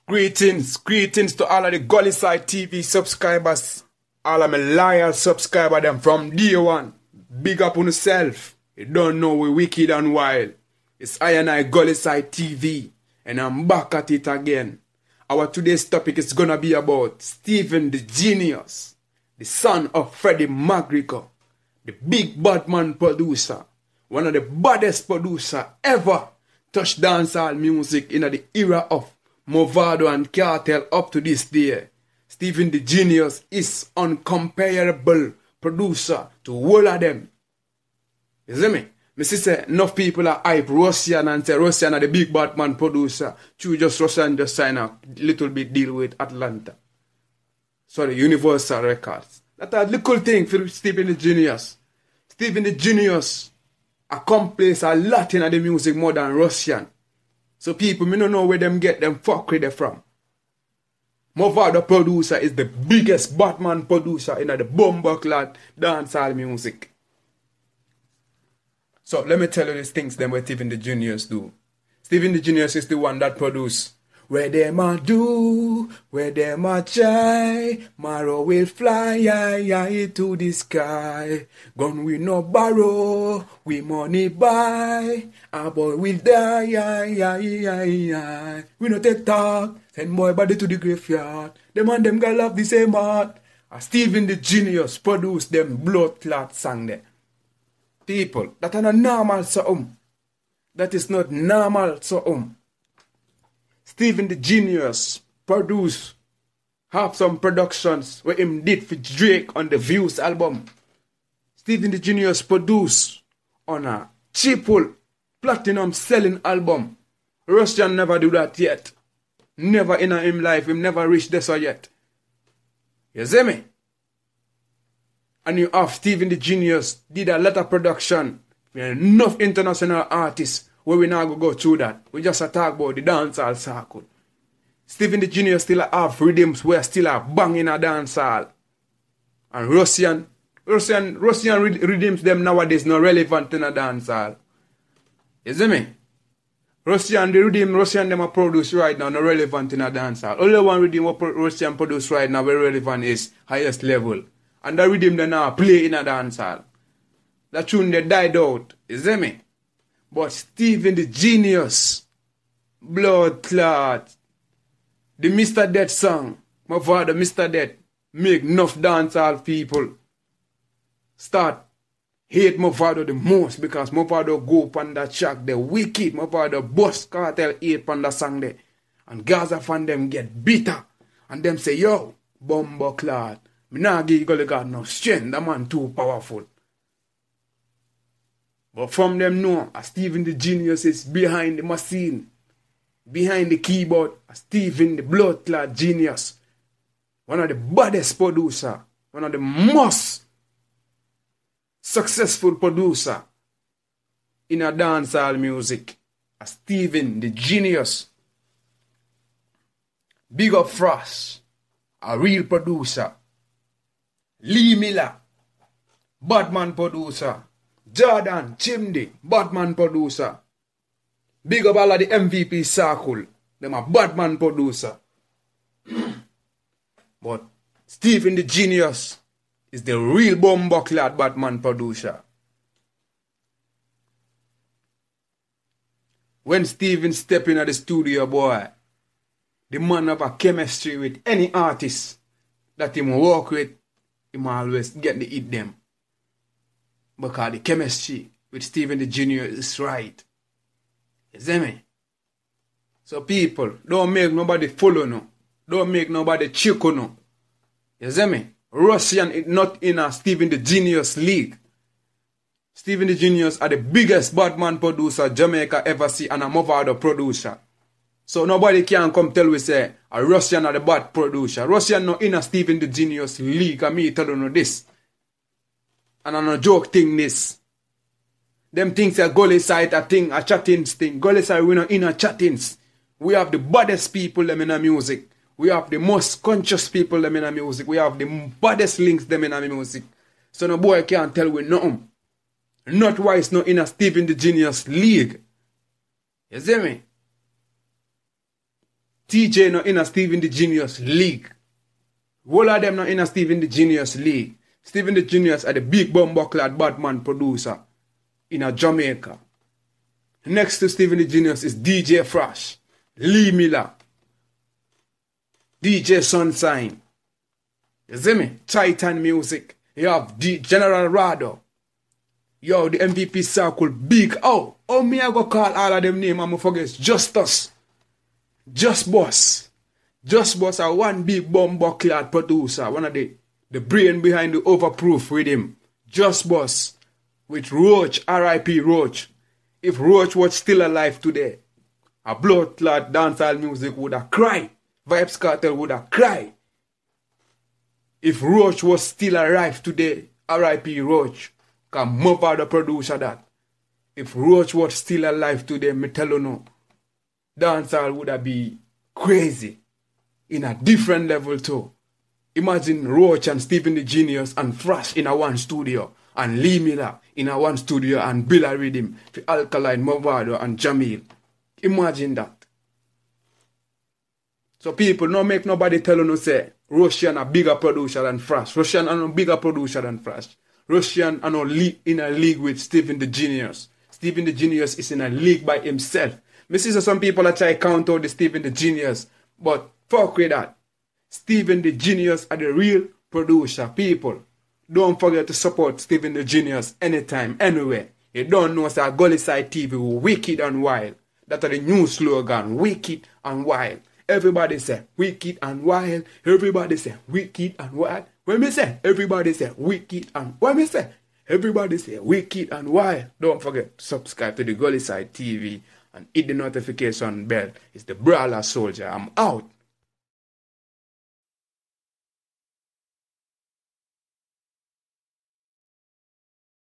Greetings to all of the Gully Side TV subscribers, all of my loyal subscribers them from day one. Big up on yourself. You don't know we wicked and wild. It's I Gully Side TV, and I'm back at it again. Our today's topic is gonna be about Stephen the Genius, the son of Freddie Magrico, the big Batman producer, one of the baddest producer ever touched dancehall music in the era of Mavado and Cartel up to this day. Stephen the Genius is uncomparable producer to all of them. You see me? Me say enough people are hype Russian and say Russian are the big Batman producer. True, just Russian just sign a little bit deal with Atlanta. Sorry, Universal Records. That's a little thing for Stephen the Genius. Stephen the Genius accomplishes a lot in the music more than Russian. So people, me don't know where them get them fuckery from. Mavado producer is the biggest Batman producer in the bumbuckler dancehall music. So let me tell you these things them what Stephen the Genius do. Stephen the Genius is the one that produce where them a do, where them a try, Maro will fly to the sky. Gun we no borrow, we money buy, a boy will die, We no take talk, send boy body to the graveyard. Them and them girl love the same heart. Stephen the Genius produce them blood clot song there. People, that are not normal so That is not normal so Stephen the Genius have some productions where him did for Drake on the Views album. Stephen the Genius produced on a triple platinum selling album. Russian never do that yet. Never in him life, him never reached this yet. You see me? And you have Stephen the Genius did a lot of production with enough international artists where we now go through that. We just talk about the dancehall circle. Stephen the Genius still have rhythms where still are banging a dancehall. And Russian rhythms them nowadays not relevant in a dancehall. You see me? The rhythm Russian them are produce right now not relevant in a dancehall. Only one rhythm what Russian produce right now very relevant is Highest Level. And the rhythm they now play in a dancehall. That tune they died out. You see me? But Stephen the Genius, Blood Clot, the Mr. Dead song, Mavado Mr. Dead, make enough dancehall people start hate Mavado the most because Mavado go upon that track, the wicked Mavado bust Cartel 8 on the song there. And Gaza fan them get bitter. And them say, yo, Bumbo Clot, me nah give you got no strength, that man too powerful. But from them know, Stephen the Genius is behind the machine, behind the keyboard, Stephen the blood clot genius. One of the baddest producer, one of the most successful producer in a dancehall music, Stephen the Genius. Big up Frost, a real producer. Lee Miller, Batman producer. Jordan, Chimney, Batman producer. Big up all of the MVP circle. Them a Batman producer. But Stephen the Genius is the real bumbuckler Batman producer. When Stephen step in at the studio, boy, the man have a chemistry with any artist that him work with, him always get to eat them. Because the chemistry with Stephen the Genius is right. You see me? So people, don't make nobody follow no. Don't make nobody chico no. You see me? Russian is not in a Stephen the Genius league. Stephen the Genius are the biggest Batman producer Jamaica ever see and a Mavado producer. So nobody can come tell we say a Russian are the bad producer. Russian not in a Stephen the Genius league. And me tell you this. And I'm not joke thing this. Them things are Gully Side a thing, a chattings thing. Gully Side we not in a chattings. We have the baddest people them in the music. We have the most conscious people them in the music. We have the baddest links them in the music. So no boy can't tell we nothing. Not why it's not in a Stephen the Genius league. You see me? TJ not in a Stephen the Genius league. All of them not in a Stephen the Genius league. Stephen the Genius are the big bumbucklad Batman producer in a Jamaica. Next to Stephen the Genius is DJ Fresh, Lee Miller, DJ Sunshine. You see me? Titan Music. You have General Rado. Yo, the MVP circle big. Oh, me I go call all of them names and I forget Justus. Just Boss. Just Boss are one big bumbucklad producer. One of the brain behind the overproof with him. Just Boss. With Roach, R.I.P. Roach. If Roach was still alive today, a blood clot dancehall music would have cried. Vibes Cartel would have cried. If Roach was still alive today, R.I.P. Roach, can Mavado producer that. If Roach was still alive today, me tell you no, dancehall would have been crazy. In a different level too. Imagine Roach and Stephen the Genius and Fresh in a one studio. And Lee Miller in a one studio and Billa Rhythm for Alkaline, Mavado and Jamil. Imagine that. So people, no make nobody tell you no say Russian a bigger producer than Fresh. Russian a no bigger producer than Fresh. Russian a no in a league with Stephen the Genius. Stephen the Genius is in a league by himself. Me see some people that try to count out the Stephen the Genius. But fuck with that. Stephen the Genius are the real producer, people. Don't forget to support Stephen the Genius anytime, anywhere. You don't know say Gully Side TV wicked and wild. That's the new slogan, wicked and wild. Everybody say wicked and wild. Everybody say wicked and wild. When me say everybody say wicked and when me say everybody say wicked and wild. Don't forget to subscribe to the Gully Side TV and hit the notification bell. It's the Brawler Soldier. I'm out.